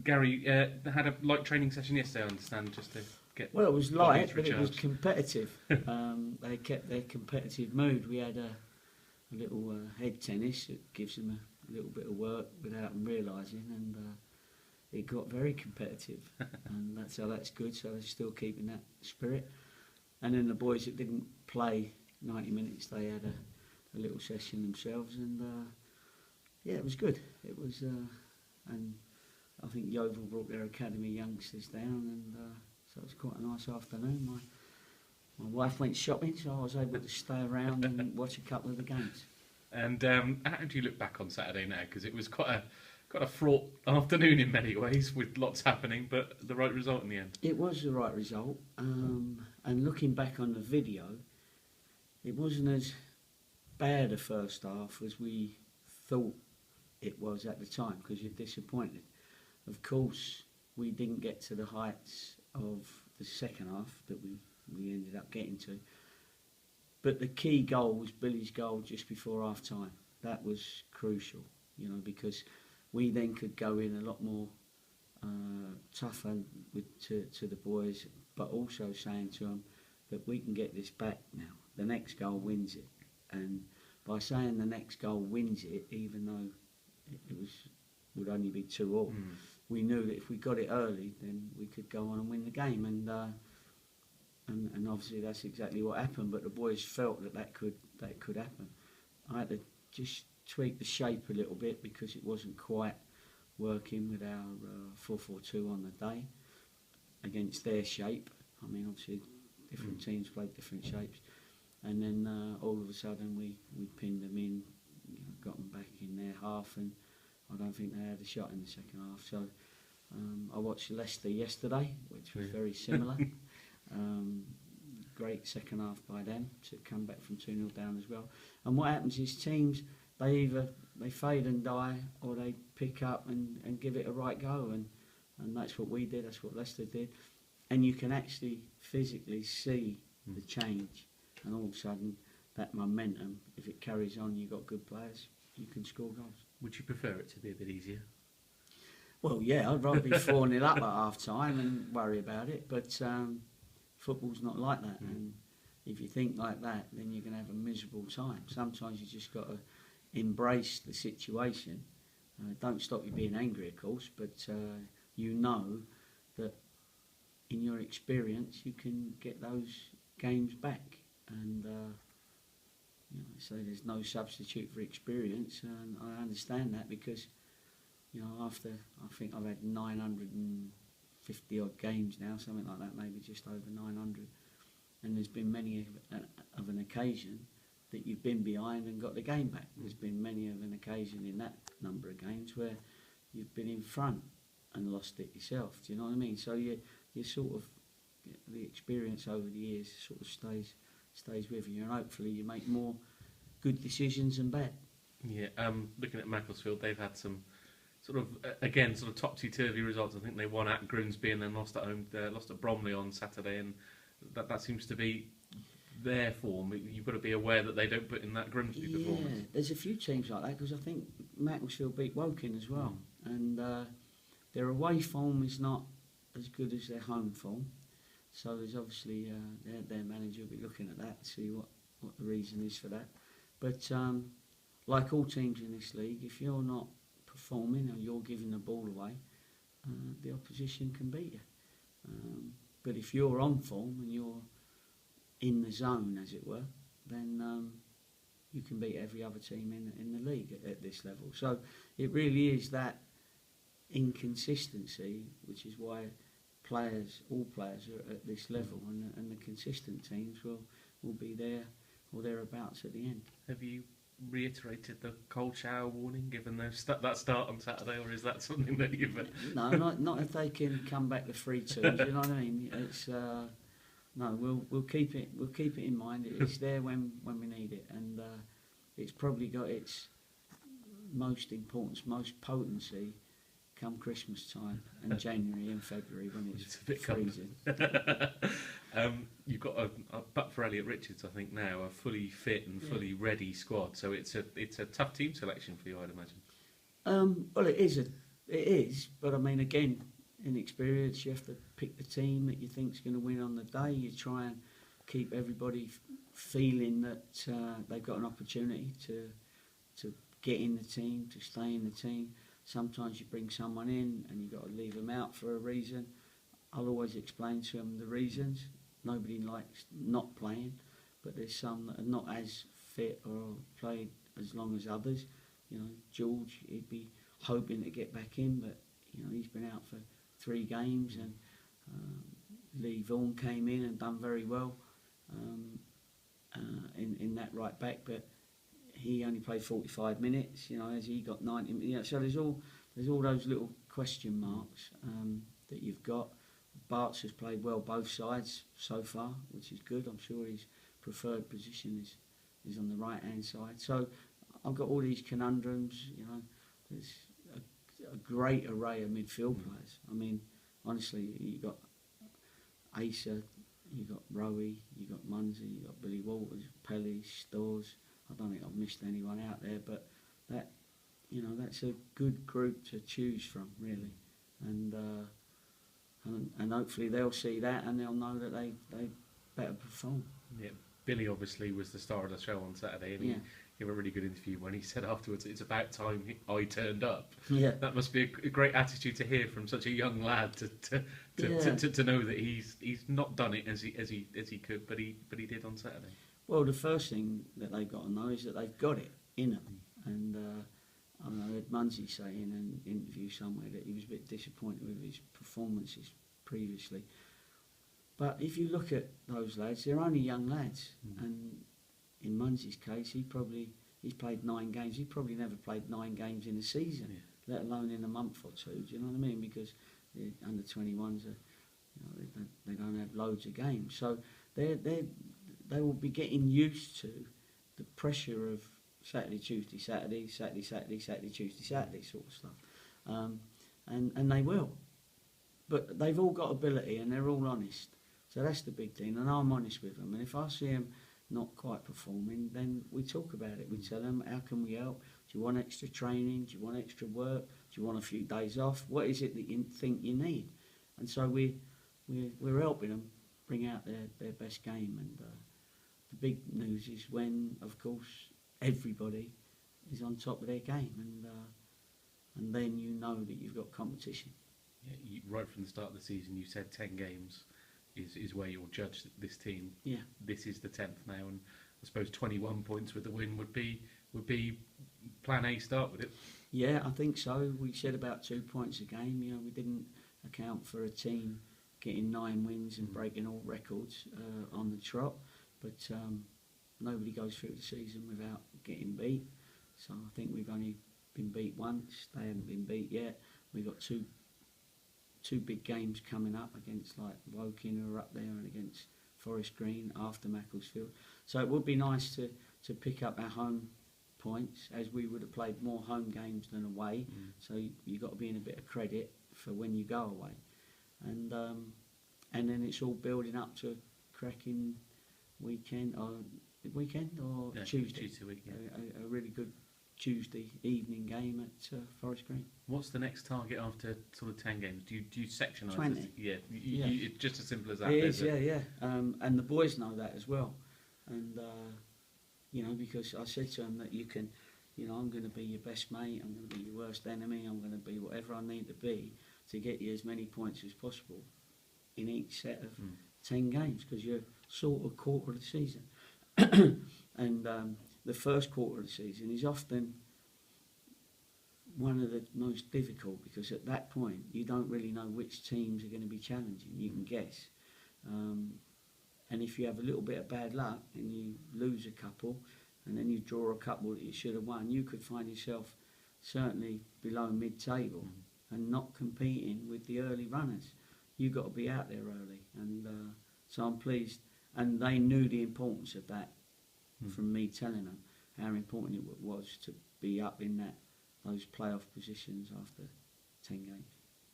Gary had a light training session yesterday, I understand, just to get. Well, it was light, but it was competitive. They kept their competitive mood. We had a little head tennis that gives them a little bit of work without them realising, and it got very competitive, and that's good. So they're still keeping that spirit. And then the boys that didn't play 90 minutes, they had a little session themselves, and yeah, it was good. It was, and I think Yeovil brought their academy youngsters down, and so it was quite a nice afternoon. My wife went shopping, so I was able to stay around and watch a couple of the games. And how do you look back on Saturday now? Because it was quite a fraught afternoon in many ways, with lots happening, but the right result in the end. It was the right result, and looking back on the video, it wasn't as bad a first half as we thought it was at the time, because you're disappointed. Of course, we didn't get to the heights of the second half that we ended up getting to. But the key goal was Billy's goal just before half time. That was crucial, because we then could go in a lot more tougher to the boys, but also saying to them that we can get this back now. The next goal wins it. And by saying the next goal wins it, even though it would only be 2-2, we knew that if we got it early, then we could go on and win the game. And obviously that's exactly what happened. But the boys felt that could happen. I had to just tweak the shape a little bit because it wasn't quite working with our 4-4-2 on the day against their shape. I mean, obviously different teams played different shapes. And then all of a sudden we pinned them in, got them back in their half, and I don't think they had a shot in the second half. So I watched Leicester yesterday, which was very similar. Great second half by them to come back from 2-0 down as well. And what happens is teams, they fade and die, or they pick up and give it a right go, and that's what we did, that's what Leicester did. And you can actually physically see the change, and all of a sudden that momentum, if it carries on, you've got good players, you can score goals. Would you prefer it to be a bit easier? Well, yeah, I'd rather be 4-0 up at half time and worry about it, but football's not like that, and if you think like that, then you're going to have a miserable time. Sometimes you just got to embrace the situation. Don't stop you being angry, of course, but you know that in your experience you can get those games back, and so there's no substitute for experience, and I understand that because after I think I've had 950 odd games now, something like that, maybe just over 900, and there's been many of an occasion that you've been behind and got the game back. There's been many of an occasion in that number of games where you've been in front and lost it yourself. Do you know what I mean? So you sort of, the experience over the years sort of stays with you, and hopefully you make more good decisions than bad. Yeah, looking at Macclesfield, they've had some sort of topsy-turvy results. I think they won at Grimsby and then lost at home. Lost at Bromley on Saturday, and that seems to be their form. You've got to be aware that they don't put in that Grimsby performance. Yeah, there's a few teams like that, because I think Macclesfield beat Woking as well, and their away form is not as good as their home form. So there's obviously their manager will be looking at that to see what the reason is for that. But like all teams in this league, if you're not performing or you're giving the ball away, the opposition can beat you. But if you're on form and you're in the zone, as it were, then you can beat every other team in the league at this level. So it really is that inconsistency, which is why all players are at this level, and the consistent teams will be there or thereabouts at the end. Have you reiterated the cold shower warning, given that start on Saturday, or is that something that you've... No, not if they can come back to 3-2. You know what I mean? It's no, we'll keep it in mind. It's there when we need it, and it's probably got its most importance, most potency come Christmas time and January and February when it's a bit freezing. You've got but for Elliot Richards, I think now a fully fit and fully ready squad. So it's a tough team selection for you, I'd imagine. Well, it is a It is, but I mean, again, in experience, you have to pick the team that you think's going to win on the day. You try and keep everybody feeling that they've got an opportunity to get in the team, to stay in the team. Sometimes you bring someone in and you've got to leave them out for a reason. I'll always explain to them the reasons. Nobody likes not playing, but there's some that are not as fit or played as long as others. You know, George, he'd be hoping to get back in, but you know he's been out for 3 games, and Lee Vaughan came in and done very well in that right back, but he only played 45 minutes. You know, as he got 90 minutes. You know, so there's all those little question marks that you've got. Bart's has played well both sides so far, which is good. I'm sure his preferred position is on the right hand side. So I've got all these conundrums. You know, there's a great array of midfield players. I mean, honestly, you got Asa, you got Rowie, you got Munsey, you got Billy Walters, Pelly, Stores. I don't think I've missed anyone out there, but that, you know, that's a good group to choose from, really, and hopefully they'll see that and they'll know that they better perform. Yeah, Billy obviously was the star of the show on Saturday, and he gave a really good interview when he said afterwards, "It's about time I turned up." Yeah, that must be a great attitude to hear from such a young lad to know that he's not done it as he could, but he did on Saturday. Well, the first thing that they've got to know is that they've got it in them, and I don't know, I heard Munsey say in an interview somewhere that he was a bit disappointed with his performances previously. But if you look at those lads, they're only young lads, and in Munsey's case, he's played 9 games. He probably never played 9 games in a season, let alone in a month or 2. Do you know what I mean? Because the under 21s are, you know, they don't have loads of games, so they will be getting used to the pressure of Saturday, Tuesday, Saturday, Saturday, Saturday, Saturday, Tuesday, Saturday sort of stuff, and they will. But they've all got ability and they're all honest. So that's the big thing, and I'm honest with them. And if I see them not quite performing, then we talk about it. We tell them, how can we help? Do you want extra training? Do you want extra work? Do you want a few days off? What is it that you think you need? And so we're helping them bring out their best game. And the big news is when, of course, everybody is on top of their game, and then you know that you've got competition. Yeah, right from the start of the season, you said 10 games is where you'll judge this team. Yeah. This is the 10th now, and I suppose 21 points with the win would be plan A start with it. Yeah, I think so. We said about 2 points a game. You know, we didn't account for a team getting 9 wins and breaking all records on the trot, but nobody goes through the season without getting beat. So I think we've only been beat once. They haven't been beat yet. We've got two big games coming up against like Woking, who are up there, and against Forest Green after Macclesfield. So it would be nice to pick up our home points, as we would have played more home games than away. So you've got to be in a bit of credit for when you go away, and then it's all building up to a cracking weekend or Tuesday. Tuesday week, yeah. A really good Tuesday evening game at Forest Green. What's the next target after sort of 10 games? Do you sectionalise 20. this? Yeah, it's just as simple as that. It is, yeah. And the boys know that as well. And, you know, because I said to them that you can, you know, I'm going to be your best mate, I'm going to be your worst enemy, I'm going to be whatever I need to be to get you as many points as possible in each set of 10 games, because you're sort of quarter of the season. And the first quarter of the season is often one of the most difficult, because at that point you don't really know which teams are going to be challenging. You can guess, and if you have a little bit of bad luck and you lose a couple and then you draw a couple that you should have won, you could find yourself certainly below mid-table and not competing with the early runners. You've got to be out there early, and so I'm pleased. And they knew the importance of that from me telling them how important it was to be up in those playoff positions after 10 games.